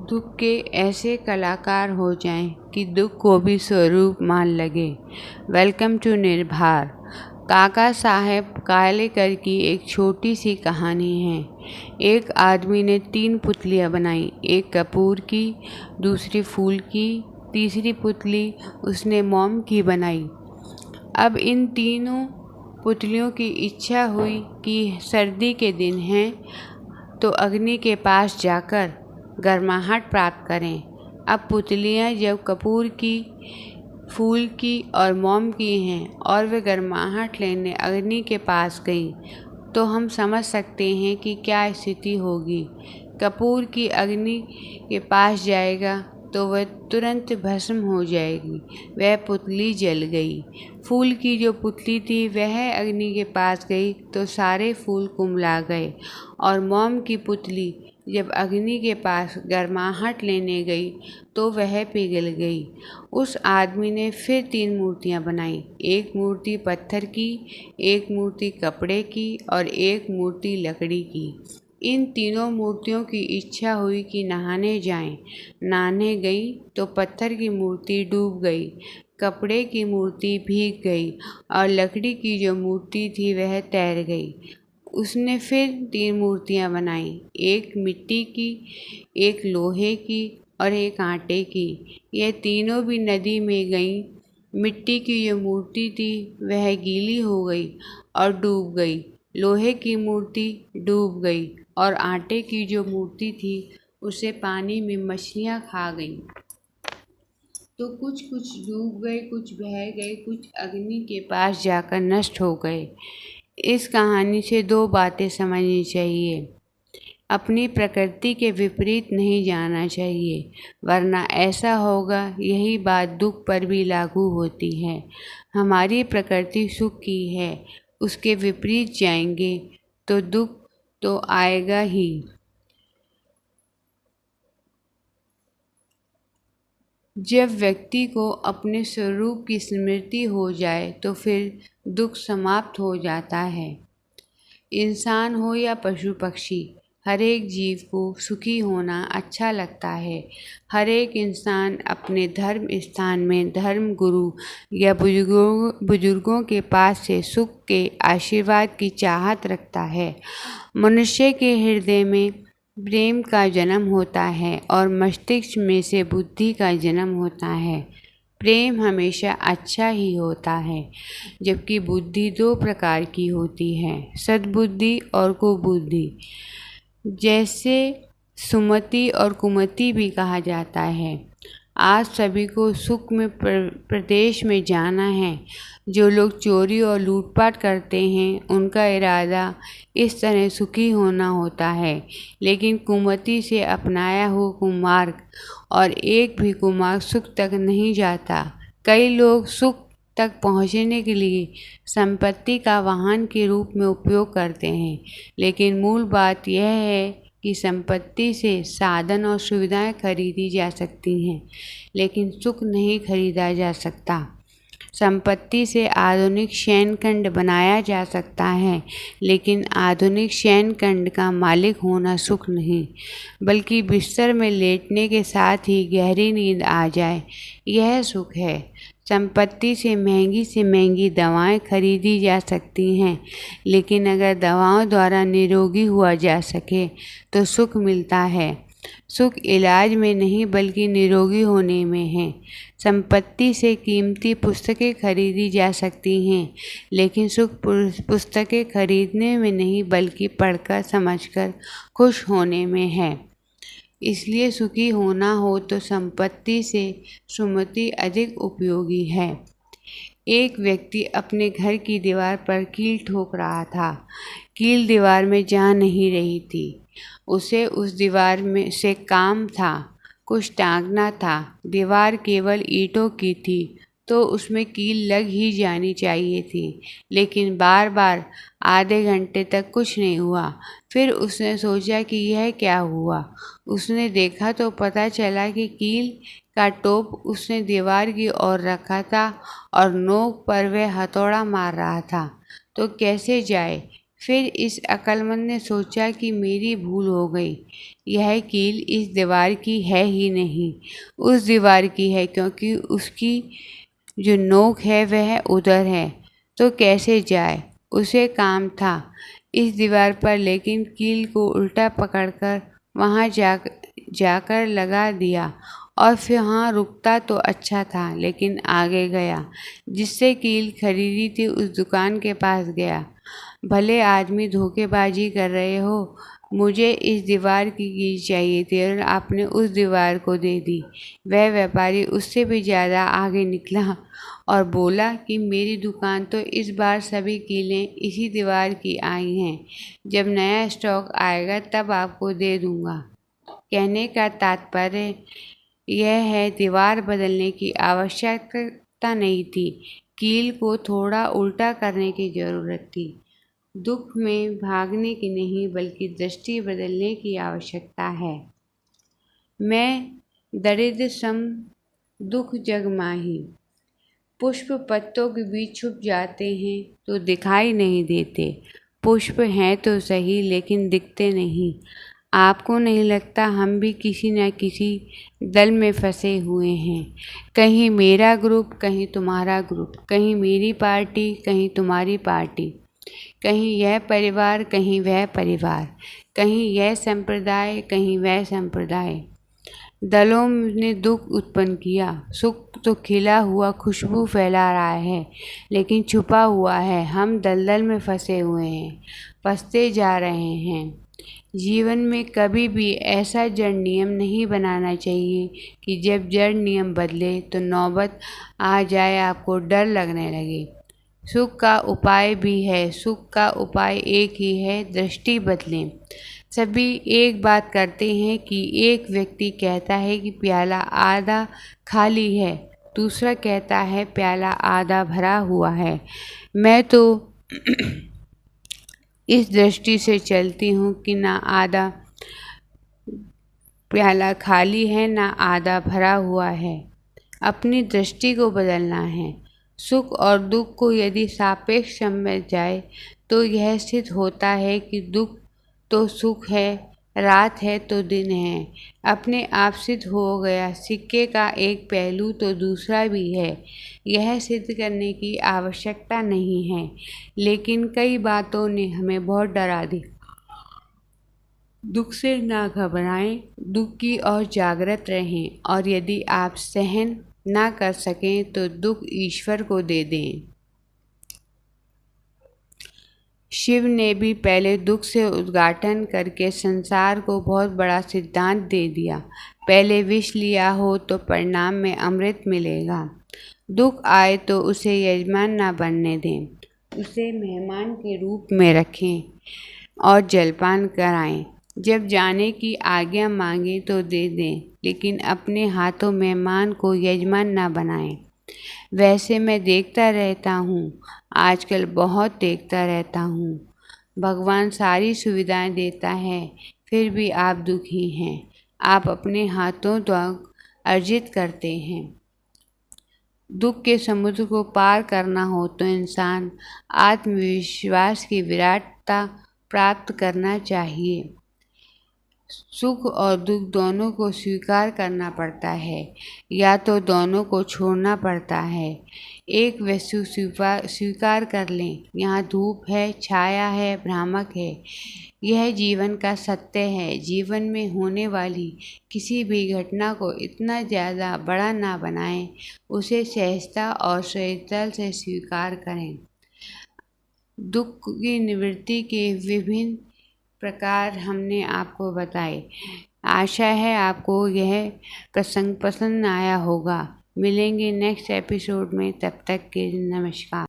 दुख के ऐसे कलाकार हो जाएं कि दुख को भी स्वरूप मान लगे। वेलकम टू निर्भार। काका साहेब कालेकर की एक छोटी सी कहानी है। एक आदमी ने 3 पुतलियाँ बनाई, एक कपूर की, दूसरी फूल की, तीसरी पुतली उसने मोम की बनाई। अब इन तीनों पुतलियों की इच्छा हुई कि सर्दी के दिन हैं तो अग्नि के पास जाकर गर्माहट प्राप्त करें। अब पुतलियाँ जब कपूर की, फूल की और मोम की हैं और वे गर्माहट लेने अग्नि के पास गई तो हम समझ सकते हैं कि क्या स्थिति होगी। कपूर की अग्नि के पास जाएगा तो वह तुरंत भस्म हो जाएगी, वह पुतली जल गई। फूल की जो पुतली थी वह अग्नि के पास गई तो सारे फूल कुम्हला गए, और मोम की पुतली जब अग्नि के पास गर्माहट लेने गई तो वह पिघल गई। उस आदमी ने फिर 3 मूर्तियाँ बनाई, एक मूर्ति पत्थर की, एक मूर्ति कपड़े की और एक मूर्ति लकड़ी की। इन तीनों मूर्तियों की इच्छा हुई कि नहाने जाएं। नहाने गई तो पत्थर की मूर्ति डूब गई, कपड़े की मूर्ति भीग गई और लकड़ी की जो मूर्ति थी वह तैर गई। उसने फिर 3 मूर्तियाँ बनाई, एक मिट्टी की, एक लोहे की और एक आटे की। यह तीनों भी नदी में गईं। मिट्टी की जो मूर्ति थी वह गीली हो गई और डूब गई, लोहे की मूर्ति डूब गई और आटे की जो मूर्ति थी उसे पानी में मछलियाँ खा गईं। तो कुछ डूब गए, कुछ बह गए, कुछ अग्नि के पास जाकर नष्ट हो गए। इस कहानी से 2 बातें समझनी चाहिए। अपनी प्रकृति के विपरीत नहीं जाना चाहिए, वरना ऐसा होगा। यही बात दुख पर भी लागू होती है। हमारी प्रकृति सुख की है, उसके विपरीत जाएंगे तो दुख तो आएगा ही। जब व्यक्ति को अपने स्वरूप की स्मृति हो जाए तो फिर दुख समाप्त हो जाता है। इंसान हो या पशु पक्षी, हर एक जीव को सुखी होना अच्छा लगता है। हर एक इंसान अपने धर्म स्थान में धर्म गुरु या बुजुर्गों के पास से सुख के आशीर्वाद की चाहत रखता है। मनुष्य के हृदय में प्रेम का जन्म होता है और मस्तिष्क में से बुद्धि का जन्म होता है। प्रेम हमेशा अच्छा ही होता है, जबकि बुद्धि 2 प्रकार की होती है, सद्बुद्धि और कुबुद्धि। जैसे सुमति और कुमति भी कहा जाता है। आज सभी को सुख में प्रदेश में जाना है। जो लोग चोरी और लूटपाट करते हैं उनका इरादा इस तरह सुखी होना होता है, लेकिन कुमति से अपनाया हुआ कुमार्ग और एक भी कुमार्ग सुख तक नहीं जाता। कई लोग सुख तक पहुंचने के लिए संपत्ति का वाहन के रूप में उपयोग करते हैं, लेकिन मूल बात यह है कि संपत्ति से साधन और सुविधाएं खरीदी जा सकती हैं, लेकिन सुख नहीं खरीदा जा सकता। संपत्ति से आधुनिक शयनखंड बनाया जा सकता है, लेकिन आधुनिक शयनखंड का मालिक होना सुख नहीं, बल्कि बिस्तर में लेटने के साथ ही गहरी नींद आ जाए, यह सुख है। संपत्ति से महंगी दवाएं खरीदी जा सकती हैं, लेकिन अगर दवाओं द्वारा निरोगी हुआ जा सके तो सुख मिलता है। सुख इलाज में नहीं बल्कि निरोगी होने में है। संपत्ति से कीमती पुस्तकें खरीदी जा सकती हैं, लेकिन सुख पुस्तकें खरीदने में नहीं बल्कि पढ़कर समझकर खुश होने में है। इसलिए सुखी होना हो तो संपत्ति से सुमति अधिक उपयोगी है। एक व्यक्ति अपने घर की दीवार पर कील ठोक रहा था। कील दीवार में जा नहीं रही थी। उसे उस दीवार में से काम था, कुछ टांगना था। दीवार केवल ईंटों की थी तो उसमें कील लग ही जानी चाहिए थी, लेकिन बार बार आधे घंटे तक कुछ नहीं हुआ। फिर उसने सोचा कि यह क्या हुआ। उसने देखा तो पता चला कि कील का टोप उसने दीवार की ओर रखा था और नोक पर वह हथौड़ा मार रहा था। तो कैसे जाए? फिर इस अक्लमंद ने सोचा कि मेरी भूल हो गई, यह कील इस दीवार की है ही नहीं, उस दीवार की है, क्योंकि उसकी जो नोक है वह उधर है, तो कैसे जाए। उसे काम था इस दीवार पर, लेकिन कील को उल्टा पकड़कर वहाँ जाकर लगा दिया और फिर हाँ रुकता तो अच्छा था, लेकिन आगे गया। जिससे कील खरीदी थी उस दुकान के पास गया। भले आदमी, धोखेबाजी कर रहे हो, मुझे इस दीवार की कील चाहिए थी और आपने उस दीवार को दे दी। वह व्यापारी उससे भी ज़्यादा आगे निकला और बोला कि मेरी दुकान तो इस बार सभी कीलें इसी दीवार की आई हैं, जब नया स्टॉक आएगा तब आपको दे दूंगा। कहने का तात्पर्य यह है, दीवार बदलने की आवश्यकता नहीं थी, कील को थोड़ा उल्टा करने की ज़रूरत थी। दुख में भागने की नहीं, बल्कि दृष्टि बदलने की आवश्यकता है। मैं दरिद्र सम दुख जग माही, पुष्प पत्तों के बीच छुप जाते हैं तो दिखाई नहीं देते। पुष्प हैं तो सही, लेकिन दिखते नहीं। आपको नहीं लगता हम भी किसी न किसी दल में फंसे हुए हैं? कहीं मेरा ग्रुप, कहीं तुम्हारा ग्रुप, कहीं मेरी पार्टी, कहीं तुम्हारी पार्टी, कहीं यह परिवार, कहीं वह परिवार, कहीं यह संप्रदाय, कहीं वह संप्रदाय। दलों ने दुख उत्पन्न किया। सुख तो खिला हुआ खुशबू फैला रहा है, लेकिन छुपा हुआ है। हम दलदल में फंसे हुए हैं, फंसते जा रहे हैं। जीवन में कभी भी ऐसा जड़ नियम नहीं बनाना चाहिए कि जब जड़ नियम बदले तो नौबत आ जाए आपको डर लगने लगे। सुख का उपाय भी है, सुख का उपाय एक ही है, दृष्टि बदलें। सभी एक बात करते हैं कि एक व्यक्ति कहता है कि प्याला आधा खाली है, दूसरा कहता है प्याला आधा भरा हुआ है। मैं तो इस दृष्टि से चलती हूँ कि ना आधा प्याला खाली है, ना आधा भरा हुआ है। अपनी दृष्टि को बदलना है। सुख और दुख को यदि सापेक्ष समझा जाए तो यह सिद्ध होता है कि दुख तो सुख है, रात है तो दिन है, अपने आप सिद्ध हो गया। सिक्के का एक पहलू तो दूसरा भी है, यह सिद्ध करने की आवश्यकता नहीं है, लेकिन कई बातों ने हमें बहुत डरा दिया। दुख से ना घबराएं, दुख की ओर जागृत रहें, और यदि आप सहन ना कर सकें तो दुख ईश्वर को दे दें। शिव ने भी पहले दुख से उद्घाटन करके संसार को बहुत बड़ा सिद्धांत दे दिया। पहले विष लिया हो तो परिणाम में अमृत मिलेगा। दुख आए तो उसे यजमान ना बनने दें, उसे मेहमान के रूप में रखें और जलपान कराएं। जब जाने की आज्ञा मांगे तो दे दें, लेकिन अपने हाथों मेहमान को यजमान ना बनाएं। वैसे मैं देखता रहता हूँ, आजकल बहुत देखता रहता हूँ, भगवान सारी सुविधाएं देता है, फिर भी आप दुखी हैं। आप अपने हाथों द्वारा अर्जित करते हैं। दुख के समुद्र को पार करना हो तो इंसान आत्मविश्वास की विराटता प्राप्त करना चाहिए। सुख और दुख दोनों को स्वीकार करना पड़ता है, या तो दोनों को छोड़ना पड़ता है। एक वस्तु स्वीकार कर लें, यहाँ धूप है, छाया है, भ्रामक है, यह जीवन का सत्य है। जीवन में होने वाली किसी भी घटना को इतना ज़्यादा बड़ा ना बनाएं, उसे सहजता और सरलता से स्वीकार करें। दुख की निवृत्ति के विभिन्न प्रकार हमने आपको बताए। आशा है आपको यह प्रसंग पसंद आया होगा। मिलेंगे नेक्स्ट एपिसोड में, तब तक के नमस्कार।